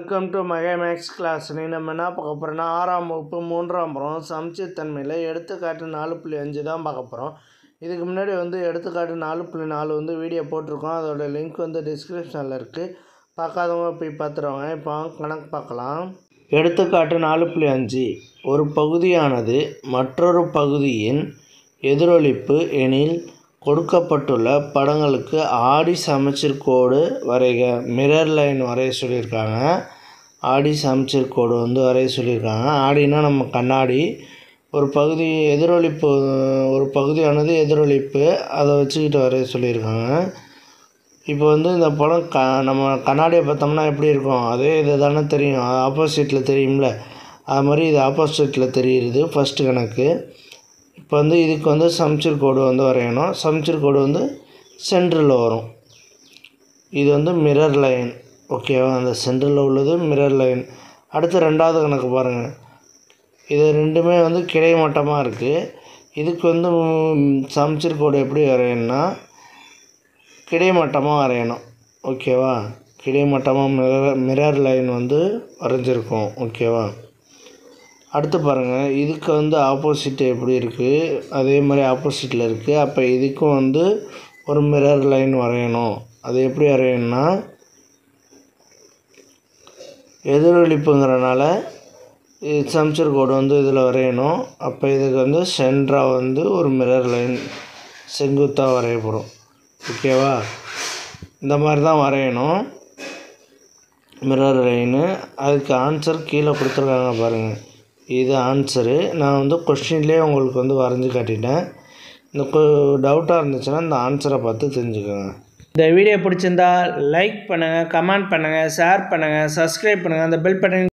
Welcome to மகா maths class. நம்ம என்ன பார்க்க போகிறோன்னா 6ஆம் வகுப்பு 3ஆம் புறம் சமச்சீர்தன்மையில் எடுத்துக்காட்டு 4.5 தான் பார்க்க போகிறோம். இதுக்கு முன்னாடி எடுத்துக்காட்டு 4.4 வீடியோ போட்டிருக்கோம். அதோட லிங்க் டிஸ்கிரிப்ஷனில் இருக்குது. பார்க்காதவங்க போய் பார்த்துருவாங்க. இப்போ கணக்கு பார்க்கலாம். எடுத்துக்காட்டு 4.5 ஒரு பகுதியானது மற்றொரு பகுதியின் எதிரொலிப்பு எனில் கொடுக்கப்பட்டுள்ள படங்களுக்கு ஆடி சமச்சீர் கோடு வரைக. மிரர் லைன் வரைய சொல்லியிருக்காங்க. ஆடி சமச்சீர் கோடு வரைய சொல்லியிருக்காங்க. ஆடினா நம்ம கண்ணாடி. ஒரு பகுதி எதிரொலிப்பு, ஒரு பகுதியானது எதிரொலிப்பு, அதை வச்சுக்கிட்டு வரைய சொல்லியிருக்காங்க. இப்போ இந்த படம் நம்ம கண்ணாடியை பார்த்தோம்னா எப்படி இருக்கும்? அதே இது தானே தெரியும், ஆப்போசிட்டில் தெரியும்ல. அது மாதிரி இது ஆப்போசிட்டில் தெரியுது ஃபஸ்ட்டு கணக்கு. இப்போ இதுக்கு சமச்சீர் கோடு வரையணும். சமச்சீர் கோடு சென்டரில் வரும். இது மிரர் லைன். ஓகேவா? அந்த சென்டரில் உள்ளது மிரர் லைன். அடுத்து ரெண்டாவது கணக்கு பாருங்கள். இது ரெண்டுமே கிடைமட்டமாக இருக்குது. இதுக்கு சமச்சீர் கோடு எப்படி வரையணும்னா கிடைமட்டமாக வரையணும். ஓகேவா? கிடைமட்டமாக மிரர் லைன் வரைஞ்சிருக்கும். ஓகேவா? அடுத்து பாருங்கள். இதுக்கு ஆப்போசிட் எப்படி இருக்குது, அதே மாதிரி ஆப்போசிட்டில் இருக்குது. அப்போ இதுக்கும் ஒரு மிரர் லைன் வரையணும். அது எப்படி வரையணும்னா எதிரொலிப்புங்கிறனால சமச்சீர் கோடு இதில் வரையணும். அப்போ இதுக்கு சென்டராக ஒரு மிரர் லைன் செங்குத்தாக வரையப்படும். ஓகேவா? இந்த மாதிரி தான் வரையணும் மிரர் லைனு. அதுக்கு ஆன்சர் கீழே கொடுத்துருக்காங்க பாருங்கள். இது ஆன்சரு. நான் கொஸ்டின்லேயே உங்களுக்கு வரைஞ்சி காட்டிட்டேன். இந்த டவுட்டாக இருந்துச்சுன்னா இந்த ஆன்சரை பார்த்து தெரிஞ்சுக்கோங்க. இந்த வீடியோ பிடிச்சிருந்தா லைக் பண்ணுங்கள், கமெண்ட் பண்ணுங்கள், ஷேர் பண்ணுங்கள், சப்ஸ்கிரைப் பண்ணுங்கள். அந்த பெல் பட்டன்